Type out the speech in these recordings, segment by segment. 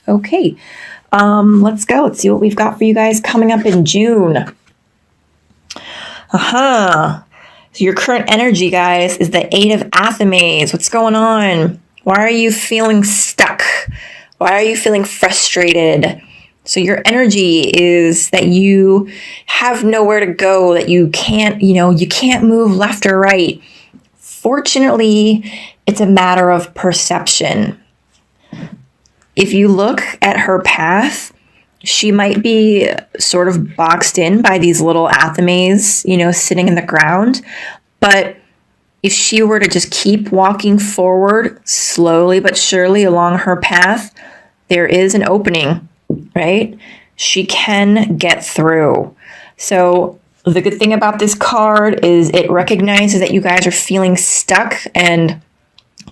Okay, let's go. Let's see what we've got for you guys coming up in June. So your current energy, guys, is the Eight of Athames. What's going on? Why are you feeling stuck? Why are you feeling frustrated? So your energy is that you have nowhere to go, that you can't move left or right. Fortunately, it's a matter of perception. If you look at her path, she might be sort of boxed in by these little athames, sitting in the ground. But if she were to just keep walking forward slowly but surely along her path, there is an opening, right? She can get through. So the good thing about this card is it recognizes that you guys are feeling stuck. And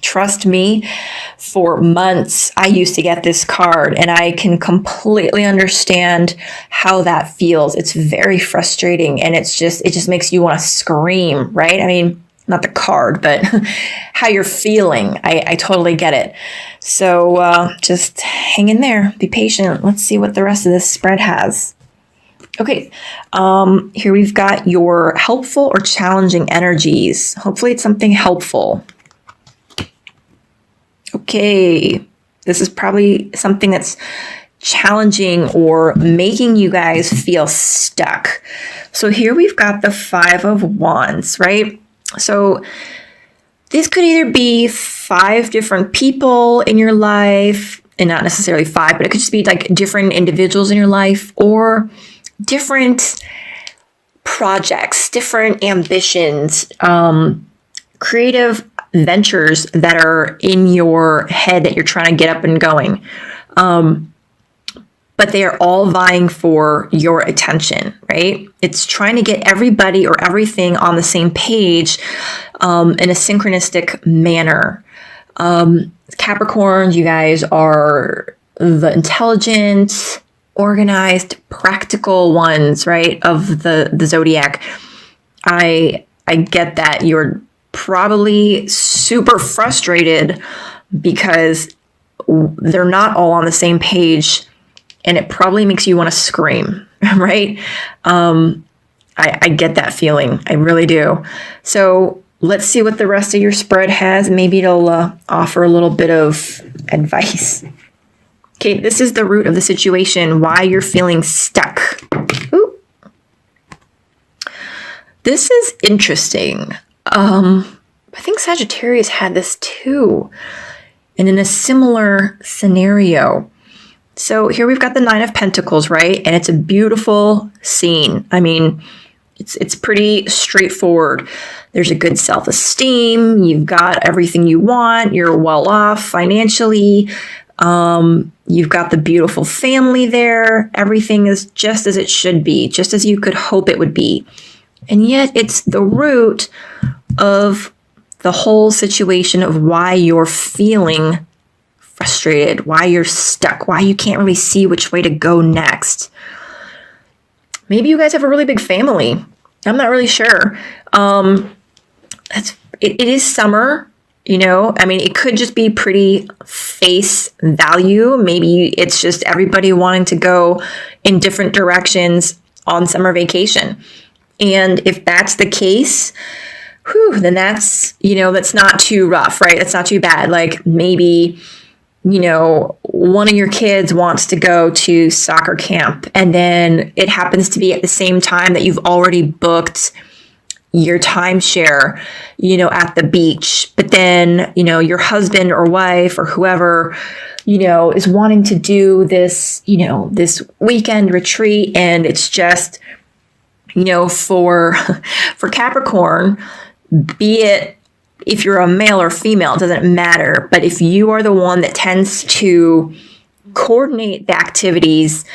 trust me, for months, I used to get this card and I can completely understand how that feels. It's very frustrating and it just makes you want to scream, right? I mean, not the card, but how you're feeling. I totally get it. So just hang in there, be patient. Let's see what the rest of this spread has. Okay, here we've got your helpful or challenging energies. Hopefully it's something helpful. Okay, this is probably something that's challenging or making you guys feel stuck. So here we've got the Five of Wands, right? So this could either be 5 different people in your life, and not necessarily 5, but it could just be like different individuals in your life, or different projects, different ambitions, creative ventures that are in your head that you're trying to get up and going. But they are all vying for your attention, right? It's trying to get everybody or everything on the same page in a synchronistic manner. Capricorns, you guys are the intelligent, organized, practical ones, right, of the zodiac. I get that you're probably super frustrated because they're not all on the same page, and it probably makes you want to scream, right? I get that feeling. I really do. So let's see what the rest of your spread has. Maybe it'll offer a little bit of advice. Okay, this is the root of the situation, why you're feeling stuck. Ooh. This is interesting. I think Sagittarius had this too, and in a similar scenario. So here we've got the Nine of Pentacles, right? And it's a beautiful scene. I mean, it's pretty straightforward. There's a good self-esteem. You've got everything you want. You're well off financially. You've got the beautiful family there. Everything is just as it should be, just as you could hope it would be. And yet it's the root of the whole situation of why you're feeling frustrated, why you're stuck, why you can't really see which way to go next. Maybe you guys have a really big family. I'm not really sure. It is summer, I mean, it could just be pretty face value. Maybe it's just everybody wanting to go in different directions on summer vacation. And if that's the case, then that's not too rough, right? That's not too bad. Like maybe, one of your kids wants to go to soccer camp, and then it happens to be at the same time that you've already booked your timeshare, at the beach. But then, your husband or wife or whoever, is wanting to do this, this weekend retreat. And it's just, for Capricorn, be it if you're a male or female, it doesn't matter. But if you are the one that tends to coordinate the activities,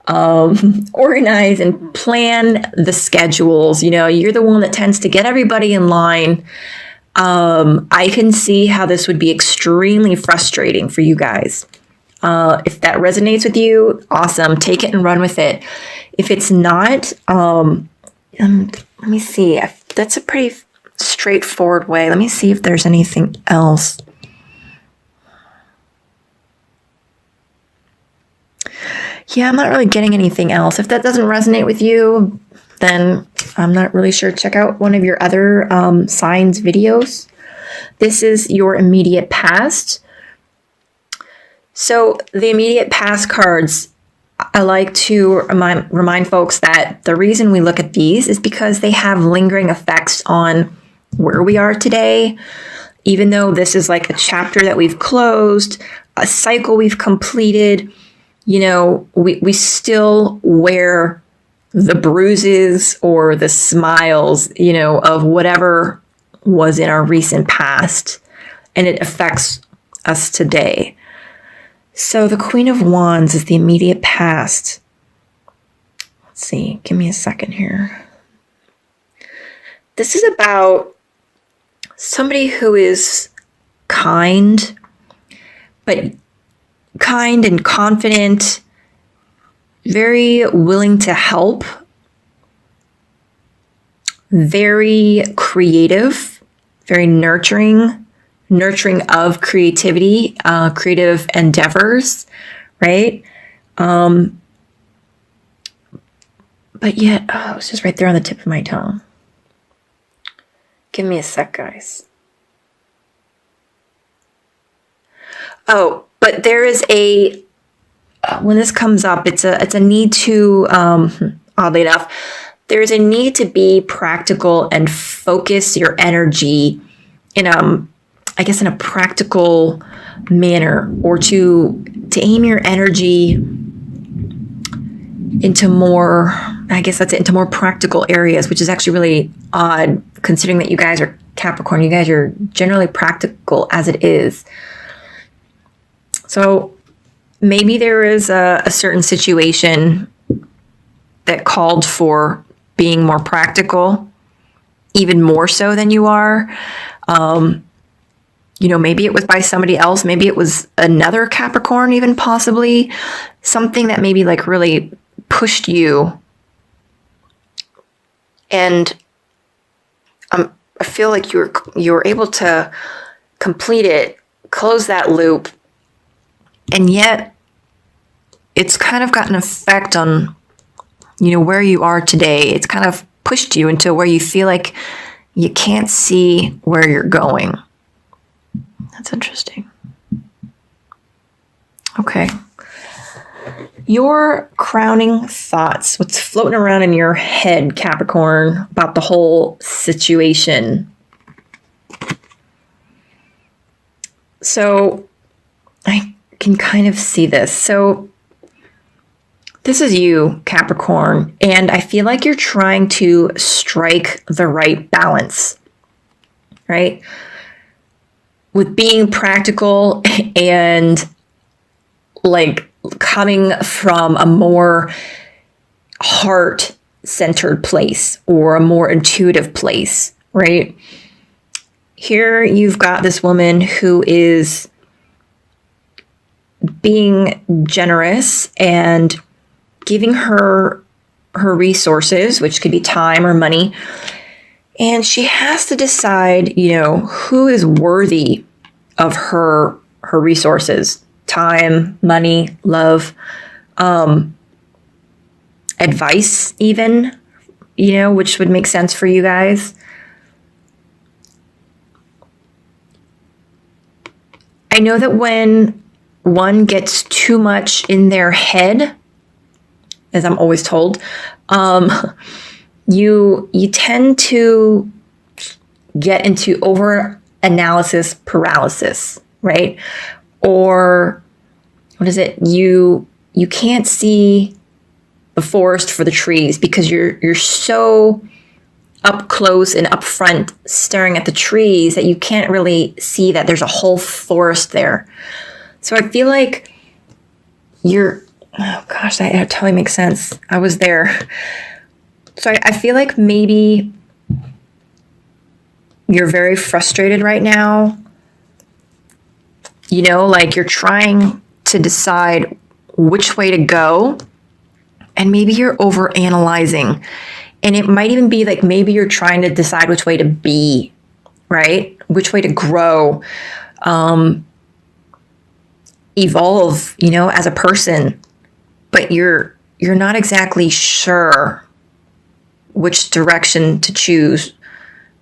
organize and plan the schedules, you're the one that tends to get everybody in line. I can see how this would be extremely frustrating for you guys. If that resonates with you, awesome. Take it and run with it. If it's not, let me see. That's a pretty straightforward way. Let me see if there's anything else. Yeah, I'm not really getting anything else. If that doesn't resonate with you, then I'm not really sure. Check out one of your other signs videos. This is your immediate past. So the immediate past cards, I like to remind folks that the reason we look at these is because they have lingering effects on where we are today. Even though this is like a chapter that we've closed, a cycle we've completed, you know, we still wear the bruises or the smiles, you know, of whatever was in our recent past, and it affects us today. So the Queen of Wands is the immediate past. Let's see, give me a second here. This is about somebody who is kind, but kind and confident, very willing to help, very creative, very nurturing of creativity, creative endeavors, right? But yet, oh, it's just right there on the tip of my tongue. Give me a sec, guys. Oh, but there is a, when this comes up, it's a need to, oddly enough, there's a need to be practical and focus your energy in I guess in a practical manner, or to aim your energy into more, I guess that's it, into more practical areas, which is actually really odd considering that you guys are Capricorn. You guys are generally practical as it is. So maybe there is a certain situation that called for being more practical, even more so than you are. You know, maybe it was by somebody else. Maybe it was another Capricorn, even possibly. Something that maybe like really pushed you. And I feel like you were able to complete it, close that loop. And yet it's kind of got an effect on, you know, where you are today. It's kind of pushed you into where you feel like you can't see where you're going. That's interesting. Okay. Your crowning thoughts, what's floating around in your head, Capricorn, about the whole situation. So I can kind of see this. So this is you, Capricorn, and I feel like you're trying to strike the right balance, right? With being practical and like coming from a more heart-centered place or a more intuitive place, right? Here you've got this woman who is being generous and giving her resources, which could be time or money, and she has to decide, you know, who is worthy of her resources, time, money, love, advice even, you know, which would make sense for you guys. I know that when one gets too much in their head, as I'm always told, you tend to get into over analysis paralysis, right? Or what is it? You can't see the forest for the trees because you're so up close and up front staring at the trees that you can't really see that there's a whole forest there. So I feel like oh gosh, that totally makes sense. I was there. So I feel like maybe you're very frustrated right now. You know, like you're trying to decide which way to go, and maybe you're over analyzing. And it might even be like maybe you're trying to decide which way to be, right? Which way to grow, evolve, you know, as a person. but you're not exactly sure which direction to choose,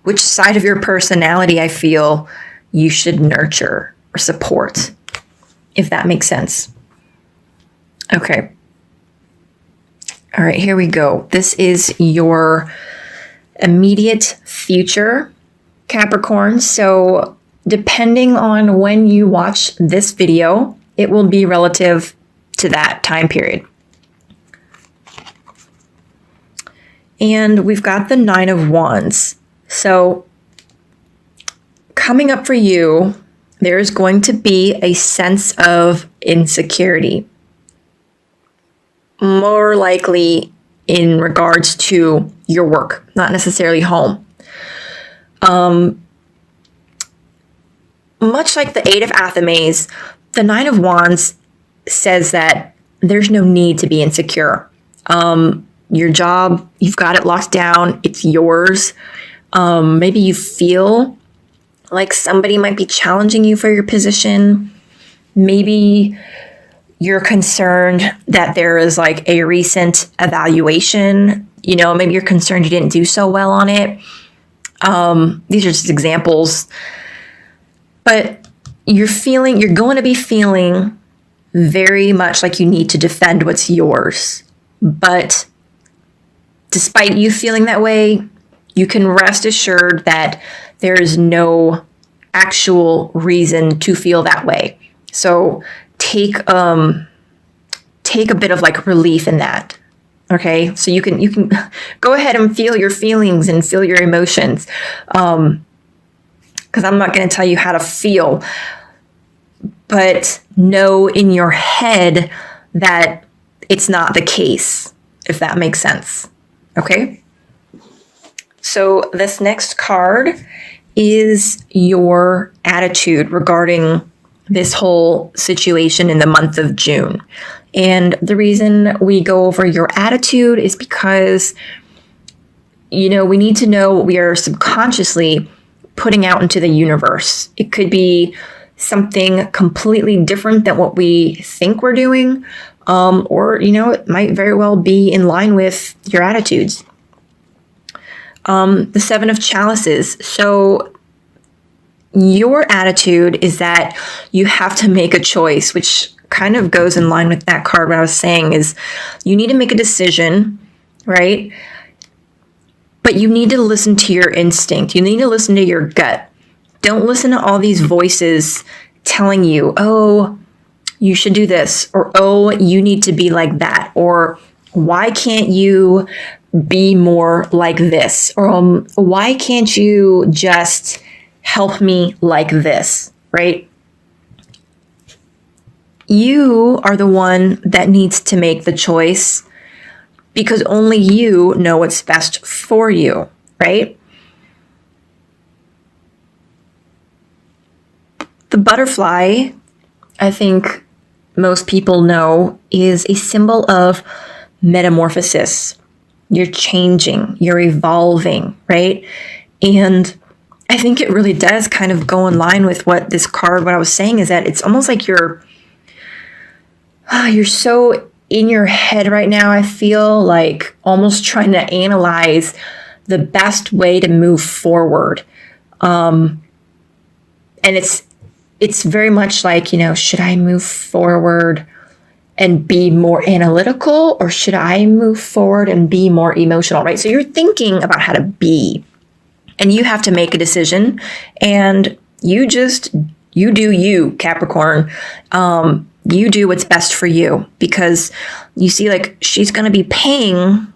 which side of your personality I feel you should nurture or support, if that makes sense. Okay. All right, here we go. This is your immediate future, Capricorn. So depending on when you watch this video, it will be relative to that time period. And we've got the Nine of Wands. So coming up for you, there's going to be a sense of insecurity. More likely in regards to your work, not necessarily home. Much like the Eight of Athames, the Nine of Wands says that there's no need to be insecure. Your job, you've got it locked down. It's yours. Maybe you feel like somebody might be challenging you for your position. Maybe you're concerned that there is like a recent evaluation. You know, maybe you're concerned you didn't do so well on it. These are just examples. But you're going to be feeling very much like you need to defend what's yours. But despite you feeling that way, you can rest assured that there is no actual reason to feel that way. So take a bit of like relief in that. Okay, so you can go ahead and feel your feelings and feel your emotions, because I'm not going to tell you how to feel, but know in your head that it's not the case, if that makes sense. Okay, so this next card is your attitude regarding this whole situation in the month of June. And the reason we go over your attitude is because, you know, we need to know what we are subconsciously putting out into the universe. It could be something completely different than what we think we're doing, or, you know, it might very well be in line with your attitudes. The Seven of Chalices. So your attitude is that you have to make a choice, which kind of goes in line with that card. What I was saying is you need to make a decision, right? But you need to listen to your instinct. You need to listen to your gut. Don't listen to all these voices telling you, oh, you should do this, or oh, you need to be like that, or why can't you be more like this, or why can't you just help me like this, right? You are the one that needs to make the choice because only you know what's best for you, right? The butterfly, I think most people know, is a symbol of metamorphosis. You're changing, you're evolving, right? And I think it really does kind of go in line with what I was saying is that it's almost like you're so in your head right now. I feel like almost trying to analyze the best way to move forward. And it's very much like, you know, should I move forward and be more analytical, or should I move forward and be more emotional, right? So you're thinking about how to be, and you have to make a decision, and you do you, Capricorn. You do what's best for you, because you see, like, she's going to be paying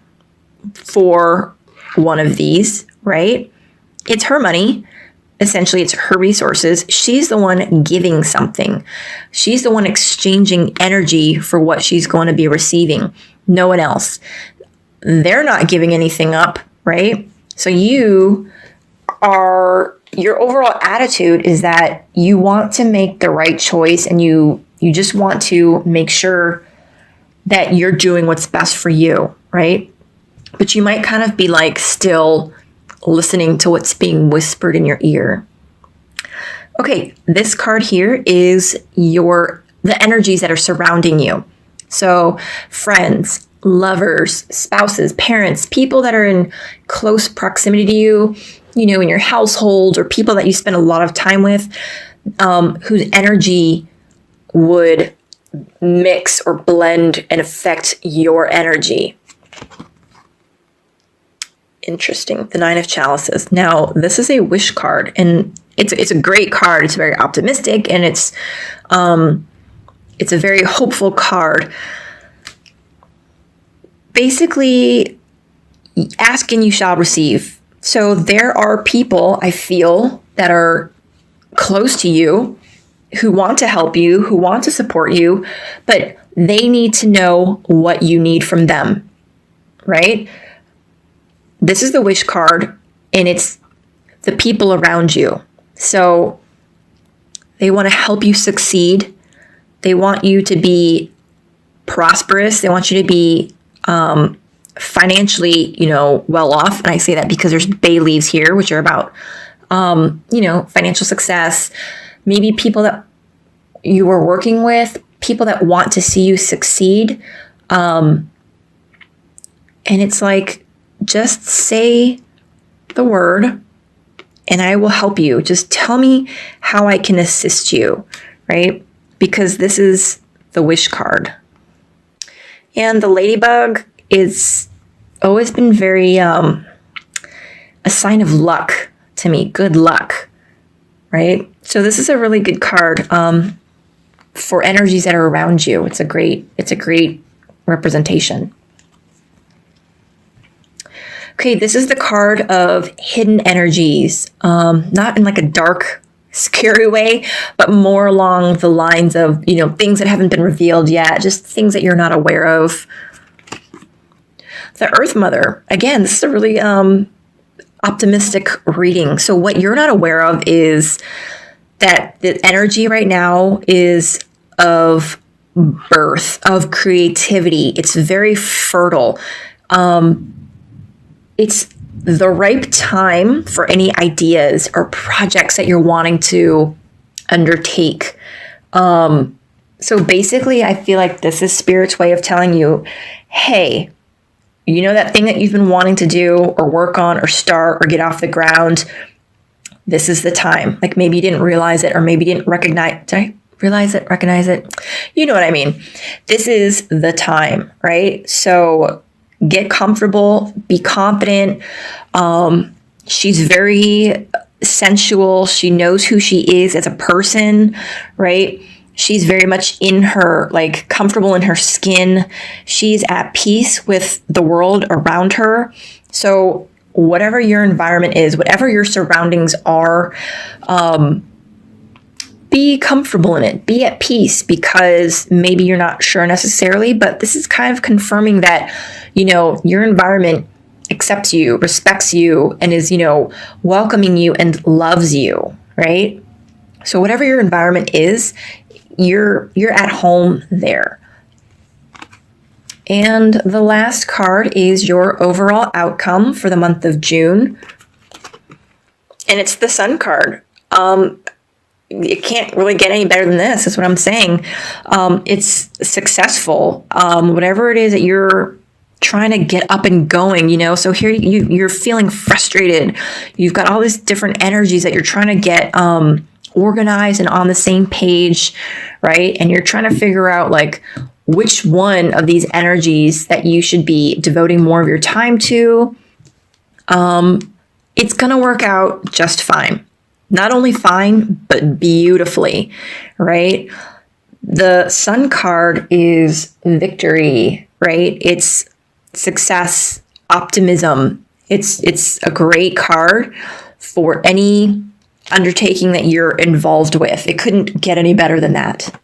for one of these, right? It's her money. Essentially, it's her resources. She's the one giving something. She's the one exchanging energy for what she's going to be receiving. No one else. They're not giving anything up, right? So your overall attitude is that you want to make the right choice, and you just want to make sure that you're doing what's best for you, right? But you might kind of be like still listening to what's being whispered in your ear. Okay, this card here is the energies that are surrounding you. So friends, lovers, spouses, parents, people that are in close proximity to you, in your household, or people that you spend a lot of time with, whose energy would mix or blend and affect your energy. Interesting. The Nine of Chalices. Now, this is a wish card, and it's a great card. It's very optimistic, and it's a very hopeful card. Basically, ask and you shall receive. So there are people, I feel, that are close to you, who want to help you, who want to support you, but they need to know what you need from them, right? This is the wish card, and it's the people around you. So they want to help you succeed. They want you to be prosperous. They want you to be financially, well off. And I say that because there's bay leaves here, which are about, financial success. Maybe people that you are working with, people that want to see you succeed. And it's like, just say the word and I will help you. Just tell me how I can assist you, right? Because this is the wish card. And the ladybug is always been very a sign of luck to me, good luck, right? So this is a really good card for energies that are around you. It's a great representation. Okay, this is the card of hidden energies, not in like a dark, scary way, but more along the lines of, things that haven't been revealed yet, just things that you're not aware of. The Earth Mother, again, this is a really optimistic reading. So what you're not aware of is that the energy right now is of birth, of creativity. It's very fertile. It's the ripe time for any ideas or projects that you're wanting to undertake. So basically, I feel like this is Spirit's way of telling you, hey, that thing that you've been wanting to do or work on or start or get off the ground, this is the time. Like maybe you didn't realize it, or maybe you didn't recognize it? You know what I mean? This is the time, right? So get comfortable, be confident. She's very sensual. She knows who she is as a person, right? She's very much in her, like comfortable in her skin. She's at peace with the world around her. So whatever your environment is, whatever your surroundings are, be comfortable in it, be at peace, because maybe you're not sure necessarily, but this is kind of confirming that, your environment accepts you, respects you, and is, welcoming you and loves you, right? So whatever your environment is, you're at home there. And the last card is your overall outcome for the month of June. And it's the Sun card. It can't really get any better than this, is what I'm saying. It's successful. Whatever it is that you're trying to get up and going, so here you're feeling frustrated. You've got all these different energies that you're trying to get organized and on the same page, right? And you're trying to figure out like which one of these energies that you should be devoting more of your time to. It's going to work out just fine. Not only fine, but beautifully, right? The Sun card is victory, right? It's success, optimism. It's a great card for any undertaking that you're involved with. It couldn't get any better than that.